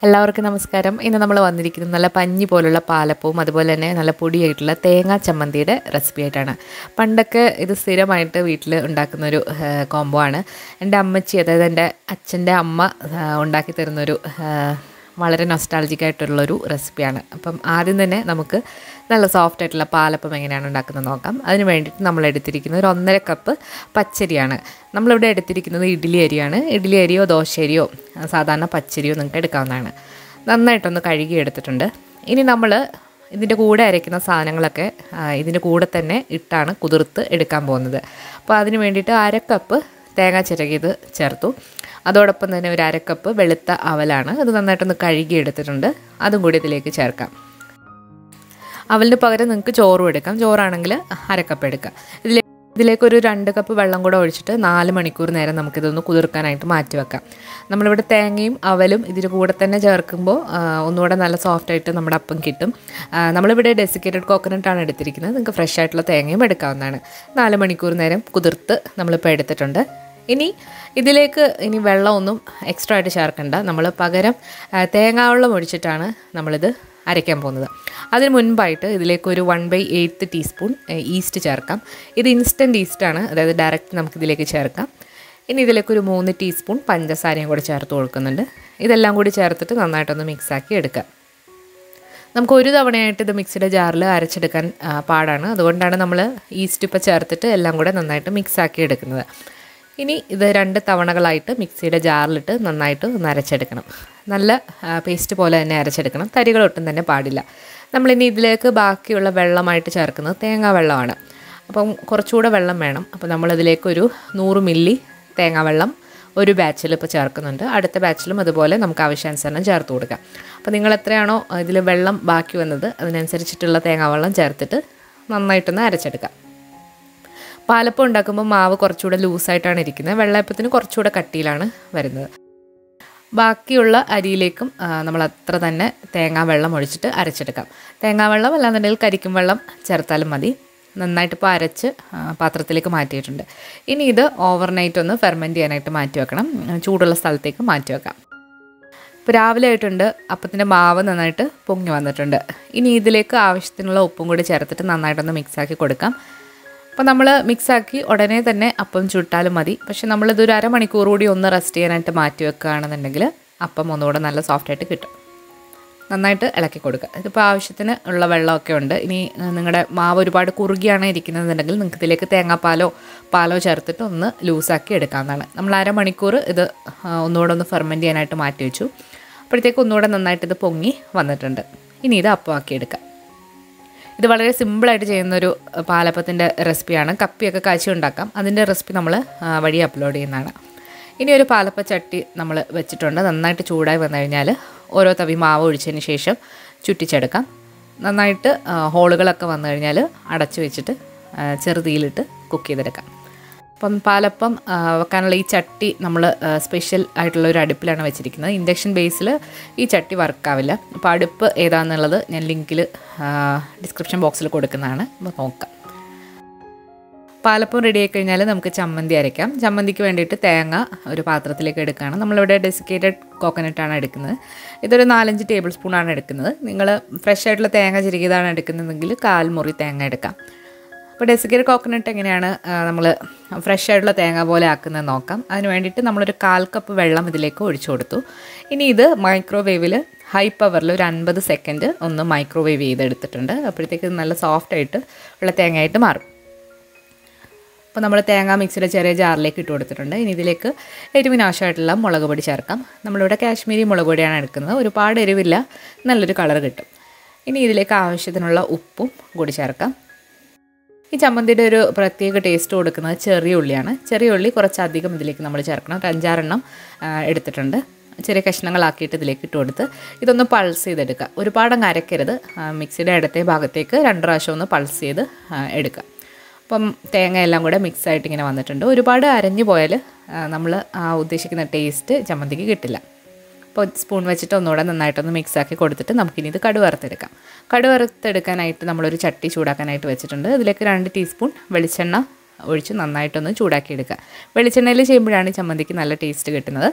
എല്ലാവർക്കും നമസ്കാരം. ഇന്ന് നമ്മൾ വന്നിരിക്കുന്നത് നല്ല പഞ്ഞി പോലുള്ള പാലപ്പവും അതുപോലെ തന്നെ നല്ല പൊടിയായിട്ടുള്ള തേങ്ങാ ചമ്മന്തിയുടെ റെസിപ്പി ആയിട്ടാണ്. പണ്ടൊക്കെ ഇത് സ്ഥിരമായിട്ട് വീട്ടിൽ ഉണ്ടാക്കുന്നൊരു കോംബോ ആണ്. എൻ്റെ അമ്മച്ചി, അതായത് എൻ്റെ അച്ഛൻ്റെ അമ്മ ഉണ്ടാക്കി തരുന്നൊരു വളരെ നൊസ്റ്റാൾജിക് ആയിട്ടുള്ളൊരു റെസിപ്പിയാണ്. അപ്പം ആദ്യം തന്നെ നമുക്ക് നല്ല സോഫ്റ്റ് ആയിട്ടുള്ള പാലപ്പം എങ്ങനെയാണ് ഉണ്ടാക്കുന്നത് നോക്കാം. അതിന് വേണ്ടിയിട്ട് നമ്മൾ എടുത്തിരിക്കുന്നത് ഒരു 1.5 കപ്പ് പച്ചരിയാണ്. നമ്മളിവിടെ എടുത്തിരിക്കുന്നത് ഇഡ്ഡലി അരിയാണ്. ഇഡ്ഡലി അരിയോ ദോശ അരിയോ സാധാരണ പച്ചരിയോ നിങ്ങൾക്ക് എടുക്കാവുന്നതാണ്. നന്നായിട്ടൊന്ന് കഴുകി എടുത്തിട്ടുണ്ട്. ഇനി നമ്മൾ ഇതിൻ്റെ കൂടെ അരയ്ക്കുന്ന സാധനങ്ങളൊക്കെ ഇതിൻ്റെ കൂടെ തന്നെ ഇട്ടാണ് കുതിർത്ത് എടുക്കാൻ പോകുന്നത്. അപ്പോൾ അതിന് വേണ്ടിയിട്ട് 1/2 കപ്പ് തേങ്ങ ചിരകിയത് ചേർത്തു. അതോടൊപ്പം തന്നെ ഒരു 1/2 കപ്പ് വെളുത്ത അവലാണ്. അത് നന്നായിട്ടൊന്ന് കഴുകി എടുത്തിട്ടുണ്ട്. അതും കൂടി ഇതിലേക്ക് ചേർക്കാം. അവലിന് പകരം നിങ്ങൾക്ക് ചോറും എടുക്കാം. ചോറാണെങ്കിൽ 1/2 കപ്പ് എടുക്കാം. ഇതിലേക്കൊരു 2 കപ്പ് വെള്ളം കൂടെ ഒഴിച്ചിട്ട് 4 മണിക്കൂർ നേരം നമുക്കിതൊന്ന് കുതിർക്കാനായിട്ട് മാറ്റി വെക്കാം. നമ്മളിവിടെ തേങ്ങയും അവലും ഇതിന് കൂടെ തന്നെ ചേർക്കുമ്പോൾ ഒന്നുകൂടെ നല്ല സോഫ്റ്റായിട്ട് നമ്മുടെ അപ്പം കിട്ടും. നമ്മളിവിടെ ഡെസിക്കേറ്റഡ് കോക്കനട്ടാണ് എടുത്തിരിക്കുന്നത്. നിങ്ങൾക്ക് ഫ്രഷ് ആയിട്ടുള്ള തേങ്ങയും എടുക്കാവുന്നതാണ്. 4 മണിക്കൂർ നേരം കുതിർത്ത് നമ്മളിപ്പോൾ എടുത്തിട്ടുണ്ട്. ഇനി ഇതിലേക്ക് വെള്ളമൊന്നും എക്സ്ട്രാ ആയിട്ട് ചേർക്കണ്ട. നമ്മൾ പകരം തേങ്ങാവെള്ളം ഒഴിച്ചിട്ടാണ് നമ്മളിത് അരയ്ക്കാൻ പോകുന്നത്. അതിന് മുൻപായിട്ട് ഇതിലേക്ക് ഒരു 1/8 ടീസ്പൂൺ ഈസ്റ്റ് ചേർക്കാം. ഇത് ഇൻസ്റ്റൻറ്റ് ഈസ്റ്റാണ്, അതായത് ഡയറക്റ്റ് നമുക്കിതിലേക്ക് ചേർക്കാം. ഇനി ഇതിലേക്കൊരു 3 ടീസ്പൂൺ പഞ്ചസാരയും കൂടി ചേർത്ത് കൊടുക്കുന്നുണ്ട്. ഇതെല്ലാം കൂടി ചേർത്തിട്ട് നന്നായിട്ടൊന്ന് മിക്സാക്കി എടുക്കാം. നമുക്ക് ഒരു തവണയായിട്ട് ഇത് മിക്സിയുടെ ജാറിൽ അരച്ചെടുക്കാൻ പാടാണ്. അതുകൊണ്ടാണ് നമ്മൾ ഈസ്റ്റ് ഇപ്പോൾ ചേർത്തിട്ട് എല്ലാം കൂടെ നന്നായിട്ട് മിക്സാക്കി എടുക്കുന്നത്. ഇനി ഇത് 2 തവണകളായിട്ട് മിക്സിയുടെ ജാറിലിട്ട് നന്നായിട്ട് ഒന്ന് അരച്ചെടുക്കണം. നല്ല പേസ്റ്റ് പോലെ തന്നെ അരച്ചെടുക്കണം. തരികളൊട്ടും തന്നെ പാടില്ല. നമ്മളിനി ഇതിലേക്ക് ബാക്കിയുള്ള വെള്ളമായിട്ട് ചേർക്കുന്നത് തേങ്ങാ വെള്ളമാണ്. അപ്പം കുറച്ചുകൂടെ വെള്ളം വേണം. അപ്പോൾ നമ്മളിതിലേക്കൊരു 100 മില്ലി തേങ്ങാ വെള്ളം ഒരു ബാച്ചിൽ ഇപ്പോൾ ചേർക്കുന്നുണ്ട്. അടുത്ത ബാച്ചിലും അതുപോലെ നമുക്ക് ആവശ്യാനുസരണം ചേർത്ത് കൊടുക്കാം. അപ്പോൾ നിങ്ങൾ എത്രയാണോ ഇതിൽ വെള്ളം ബാക്കി വന്നത് അതിനനുസരിച്ചിട്ടുള്ള തേങ്ങാ വെള്ളം ചേർത്തിട്ട് നന്നായിട്ടൊന്ന് അരച്ചെടുക്കാം. പാലപ്പം ഉണ്ടാക്കുമ്പോൾ മാവ് കുറച്ചുകൂടെ ലൂസായിട്ടാണ് ഇരിക്കുന്നത്. വെള്ളയപ്പത്തിന് കുറച്ചുകൂടെ കട്ടിയിലാണ് വരുന്നത്. ബാക്കിയുള്ള അരിയിലേക്കും നമ്മൾ അത്ര തന്നെ തേങ്ങാ വെള്ളം ഒഴിച്ചിട്ട് അരച്ചെടുക്കാം. തേങ്ങാ വെള്ളം അല്ലാന്നുണ്ടെങ്കിൽ കരിക്കും വെള്ളം ചേർത്താലും മതി. നന്നായിട്ട് ഇപ്പോൾ അരച്ച് പാത്രത്തിലേക്ക് മാറ്റിയിട്ടുണ്ട്. ഇനി ഇത് ഓവർനൈറ്റ് ഒന്ന് ഫെർമെൻറ്റ് ചെയ്യാനായിട്ട് മാറ്റി വെക്കണം. ചൂടുള്ള സ്ഥലത്തേക്ക് മാറ്റി വെക്കാം. ഇപ്പോൾ രാവിലെ ആയിട്ടുണ്ട്. അപ്പത്തിൻ്റെ മാവ് നന്നായിട്ട് പൊങ്ങി വന്നിട്ടുണ്ട്. ഇനി ഇതിലേക്ക് ആവശ്യത്തിനുള്ള ഉപ്പും കൂടി ചേർത്തിട്ട് നന്നായിട്ടൊന്ന് മിക്സാക്കി കൊടുക്കാം. അപ്പോൾ നമ്മൾ മിക്സാക്കി ഉടനെ തന്നെ അപ്പം ചുട്ടാലും മതി. പക്ഷേ നമ്മളിതൊരു 1/2 മണിക്കൂർ കൂടി ഒന്ന് റെസ്റ്റ് ചെയ്യാനായിട്ട് മാറ്റി വെക്കുകയാണെന്നുണ്ടെങ്കിൽ അപ്പം ഒന്നുകൂടെ നല്ല സോഫ്റ്റായിട്ട് കിട്ടും. നന്നായിട്ട് ഇളക്കി കൊടുക്കുക. ഇതിപ്പോൾ ആവശ്യത്തിന് ഉള്ള വെള്ളമൊക്കെ ഉണ്ട്. ഇനി നിങ്ങളുടെ മാവ് ഒരുപാട് കുറുകിയാണ് ഇരിക്കുന്നതെന്നുണ്ടെങ്കിൽ നിങ്ങൾക്ക് ഇതിലേക്ക് തേങ്ങാപ്പാലോ പാലോ ചേർത്തിട്ട് ഒന്ന് ലൂസാക്കി എടുക്കാവുന്നതാണ്. നമ്മൾ 1/2 മണിക്കൂർ ഇത് ഒന്നുകൂടെ ഒന്ന് ഫെർമെൻറ്റ് ചെയ്യാനായിട്ട് മാറ്റി വെച്ചു. അപ്പോഴത്തേക്ക് ഒന്നുകൂടെ നന്നായിട്ട് ഇത് പൊങ്ങി വന്നിട്ടുണ്ട്. ഇനി ഇത് അപ്പമാക്കി എടുക്കാം. ഇത് വളരെ സിമ്പിളായിട്ട് ചെയ്യുന്നൊരു പാലപ്പത്തിൻ്റെ റെസിപ്പിയാണ്. കപ്പിയൊക്കെ കാച്ചി ഉണ്ടാക്കാം. അതിൻ്റെ റെസിപ്പി നമ്മൾ വഴി അപ്ലോഡ് ചെയ്യുന്നതാണ്. ഇനി ഒരു പാലപ്പ ചട്ടി നമ്മൾ വെച്ചിട്ടുണ്ട്. നന്നായിട്ട് ചൂടായി വന്നു കഴിഞ്ഞാൽ ഓരോ തവി മാവ് ഒഴിച്ചതിന് ശേഷം ചുറ്റിച്ചെടുക്കാം. നന്നായിട്ട് ഹോളുകളൊക്കെ വന്നു കഴിഞ്ഞാൽ അടച്ചു വെച്ചിട്ട് ചെറുതീയിലിട്ട് കുക്ക് ചെയ്തെടുക്കാം. അപ്പം പാലപ്പം വെക്കാനുള്ള ഈ ചട്ടി നമ്മൾ സ്പെഷ്യൽ ആയിട്ടുള്ള ഒരു അടുപ്പിലാണ് വെച്ചിരിക്കുന്നത്. ഇൻഡക്ഷൻ ബേസിൽ ഈ ചട്ടി വർക്കാവില്ല. അപ്പോൾ അടുപ്പ് ഏതാണെന്നുള്ളത് ഞാൻ ലിങ്കിൽ ഡിസ്ക്രിപ്ഷൻ ബോക്സിൽ കൊടുക്കുന്നതാണ്. അപ്പോൾ നോക്കാം. പാലപ്പം റെഡി ആയി കഴിഞ്ഞാൽ നമുക്ക് ചമ്മന്തി അരയ്ക്കാം. ചമ്മന്തിക്ക് വേണ്ടിയിട്ട് തേങ്ങ ഒരു പാത്രത്തിലേക്ക് എടുക്കുകയാണ്. നമ്മളിവിടെ ഡെസിക്കേറ്റഡ് കോക്കനട്ടാണ് എടുക്കുന്നത്. ഇതൊരു 4-5 ടേബിൾ സ്പൂണാണ് എടുക്കുന്നത്. നിങ്ങൾ ഫ്രഷ് ആയിട്ടുള്ള തേങ്ങ ചിരകിയതാണ് എടുക്കുന്നതെങ്കിൽ 1/4 മുറി തേങ്ങ എടുക്കാം. അപ്പോൾ ഡെസിക്കേറ്റഡ് കോക്കനട്ട് എങ്ങനെയാണ് നമ്മൾ ഫ്രഷ് ആയിട്ടുള്ള തേങ്ങ പോലെ ആക്കുന്നത് നോക്കാം. അതിന് വേണ്ടിയിട്ട് നമ്മളൊരു 1/4 കപ്പ് വെള്ളം ഇതിലേക്ക് ഒഴിച്ചു കൊടുത്തു. ഇനി ഇത് മൈക്രോവേവിൽ ഹൈ പവറിൽ ഒരു 50 സെക്കൻഡ് ഒന്ന് മൈക്രോവേവ് ചെയ്തെടുത്തിട്ടുണ്ട്. അപ്പോഴത്തേക്ക് നല്ല സോഫ്റ്റായിട്ട് ഉള്ള തേങ്ങയായിട്ട് മാറും. അപ്പോൾ നമ്മൾ തേങ്ങ മിക്സിയുടെ ചെറിയ ജാറിലേക്ക് ഇട്ട് കൊടുത്തിട്ടുണ്ട്. ഇനി ഇതിലേക്ക് എരിവിന് ആവശ്യമായിട്ടുള്ള മുളക് പൊടി ചേർക്കാം. നമ്മളിവിടെ കാശ്മീരി മുളക് പൊടിയാണ് എടുക്കുന്നത്. ഒരുപാട് എരിവില്ല, നല്ലൊരു കളർ കിട്ടും. ഇനി ഇതിലേക്ക് ആവശ്യത്തിനുള്ള ഉപ്പും കൂടി ചേർക്കാം. ഈ ചമ്മന്തിയുടെ ഒരു പ്രത്യേക ടേസ്റ്റ് കൊടുക്കുന്നത് ചെറിയ ഉള്ളിയാണ്. ചെറിയ ഉള്ളി കുറച്ചധികം ഇതിലേക്ക് നമ്മൾ ചേർക്കണം. ഒരു 5-6 എണ്ണം എടുത്തിട്ടുണ്ട്. ചെറിയ കഷ്ണങ്ങളാക്കിയിട്ട് ഇതിലേക്ക് ഇട്ട് കൊടുത്ത് ഇതൊന്ന് പൾസ് ചെയ്തെടുക്കുക. ഒരുപാടങ്ങ് അരക്കരുത്. മിക്സിയുടെ ഇടത്തെ ഭാഗത്തേക്ക് 2 പ്രാവശ്യം ഒന്ന് പൾസ് ചെയ്ത് എടുക്കുക. അപ്പം തേങ്ങ എല്ലാം കൂടെ മിക്സായിട്ട് ഇങ്ങനെ വന്നിട്ടുണ്ട്. ഒരുപാട് അരഞ്ഞു പോയാൽ നമ്മൾ ഉദ്ദേശിക്കുന്ന ടേസ്റ്റ് ചമ്മന്തിക്ക് കിട്ടില്ല. അപ്പോൾ സ്പൂൺ വെച്ചിട്ട് ഒന്നുകൂടെ നന്നായിട്ടൊന്ന് മിക്സാക്കി കൊടുത്തിട്ട് നമുക്കിനി ഇത് കടുക് വറുത്തെടുക്കാം. കടുക് വറുത്തെടുക്കാനായിട്ട് നമ്മളൊരു ചട്ടി ചൂടാക്കാനായിട്ട് വെച്ചിട്ടുണ്ട്. ഇതിലേക്ക് 2 ടീസ്പൂൺ വെളിച്ചെണ്ണ ഒഴിച്ച് നന്നായിട്ടൊന്ന് ചൂടാക്കി എടുക്കുക. വെളിച്ചെണ്ണയിൽ ചെയ്യുമ്പോഴാണ് ചമ്മന്തിക്ക് നല്ല ടേസ്റ്റ് കിട്ടുന്നത്.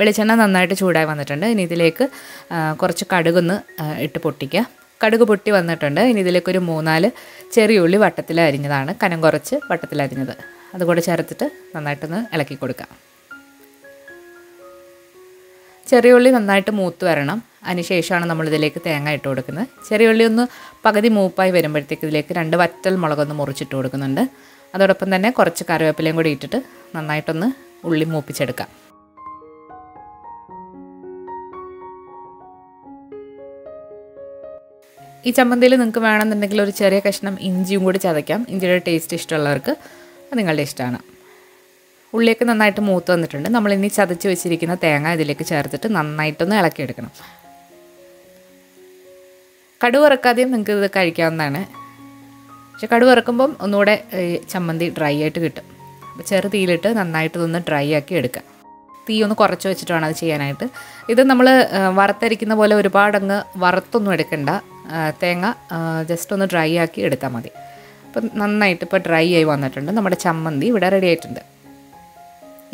വെളിച്ചെണ്ണ നന്നായിട്ട് ചൂടായി വന്നിട്ടുണ്ട്. ഇനി ഇതിലേക്ക് കുറച്ച് കടുകൊന്ന് ഇട്ട് പൊട്ടിക്കുക. കടുക് പൊട്ടി വന്നിട്ടുണ്ട്. ഇനി ഇതിലേക്ക് ഒരു 3-4 ചെറിയ ഉള്ളി വട്ടത്തിൽ അരിഞ്ഞതാണ്, കനം കുറച്ച് വട്ടത്തിൽ അരിഞ്ഞത്, അതുകൂടെ ചേർത്തിട്ട് നന്നായിട്ടൊന്ന് ഇളക്കി കൊടുക്കാം. ചെറിയ ഉള്ളി നന്നായിട്ട് മൂത്ത് വരണം. അതിനുശേഷമാണ് നമ്മളിതിലേക്ക് തേങ്ങ ഇട്ട് കൊടുക്കുന്നത്. ചെറിയ ഉള്ളി ഒന്ന് പകുതി മൂപ്പായി വരുമ്പോഴത്തേക്ക് ഇതിലേക്ക് 2 വറ്റൽ മുളകൊന്ന് മുറിച്ചിട്ട് കൊടുക്കുന്നുണ്ട്. അതോടൊപ്പം തന്നെ കുറച്ച് കറിവേപ്പിലയും കൂടി ഇട്ടിട്ട് നന്നായിട്ടൊന്ന് ഉള്ളി മൂപ്പിച്ചെടുക്കാം. ഈ ചമ്മന്തിയിൽ നിങ്ങൾക്ക് വേണമെന്നുണ്ടെങ്കിൽ ഒരു ചെറിയ കഷ്ണം ഇഞ്ചിയും കൂടി ചതയ്ക്കാം. ഇഞ്ചിയുടെ ടേസ്റ്റ് ഇഷ്ടമുള്ളവർക്ക് അത് നിങ്ങളുടെ ഇഷ്ടമാണ്. ഉള്ളിയൊക്കെ നന്നായിട്ട് മൂത്ത് വന്നിട്ടുണ്ട്. നമ്മളിനി ചതച്ച് വെച്ചിരിക്കുന്ന തേങ്ങ ഇതിലേക്ക് ചേർത്തിട്ട് നന്നായിട്ടൊന്ന് ഇളക്കിയെടുക്കണം. കടുക് വറക്കാതെയും നിങ്ങൾക്ക് ഇത് കഴിക്കാവുന്നതാണ്. പക്ഷെ കടുക് വറക്കുമ്പം ഒന്നുകൂടെ ചമ്മന്തി ഡ്രൈ ആയിട്ട് കിട്ടും. അപ്പോൾ ചെറു തീയിലിട്ട് നന്നായിട്ടൊന്ന് ഡ്രൈ ആക്കി എടുക്കുക. തീ ഒന്ന് കുറച്ച് വെച്ചിട്ട് വേണം അത് ചെയ്യാനായിട്ട്. ഇത് നമ്മൾ വറുത്തരിക്കുന്ന പോലെ ഒരുപാടങ്ങ് വറുത്തൊന്നും എടുക്കണ്ട. തേങ്ങ ജസ്റ്റ് ഒന്ന് ഡ്രൈ ആക്കി എടുത്താൽ മതി. അപ്പം നന്നായിട്ട് ഇപ്പോൾ ഡ്രൈ ആയി വന്നിട്ടുണ്ട്. നമ്മുടെ ചമ്മന്തി ഇവിടെ റെഡി ആയിട്ടുണ്ട്.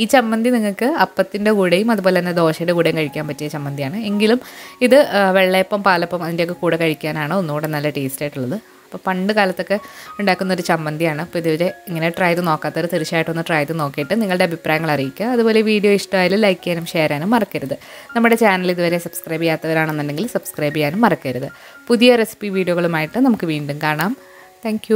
ഈ ചമ്മന്തി നിങ്ങൾക്ക് അപ്പത്തിൻ്റെ കൂടെയും അതുപോലെ തന്നെ ദോശയുടെ കൂടെയും കഴിക്കാൻ പറ്റിയ ചമ്മന്തിയാണ്. എങ്കിലും ഇത് വെള്ളയപ്പം, പാലപ്പം അതിൻ്റെയൊക്കെ കൂടെ കഴിക്കാനാണ് ഒന്നുകൂടെ നല്ല ടേസ്റ്റ് ആയിട്ടുള്ളത്. അപ്പോൾ പണ്ട് കാലത്തൊക്കെ ഉണ്ടാക്കുന്നൊരു ചമ്മന്തിയാണ്. അപ്പോൾ ഇതുവരെ ഇങ്ങനെ ട്രൈ ചെയ്ത് നോക്കാത്തവർ തീർച്ചയായിട്ടും ഒന്ന് ട്രൈ ചെയ്ത് നോക്കിയിട്ട് നിങ്ങളുടെ അഭിപ്രായങ്ങൾ അറിയിക്കുക. അതുപോലെ വീഡിയോ ഇഷ്ടമായാലും ലൈക്ക് ചെയ്യാനും ഷെയർ ചെയ്യാനും മറക്കരുത്. നമ്മുടെ ചാനൽ ഇതുവരെ സബ്സ്ക്രൈബ് ചെയ്യാത്തവരാണെന്നുണ്ടെങ്കിൽ സബ്സ്ക്രൈബ് ചെയ്യാനും മറക്കരുത്. പുതിയ റെസിപ്പി വീഡിയോകളുമായിട്ട് നമുക്ക് വീണ്ടും കാണാം. താങ്ക്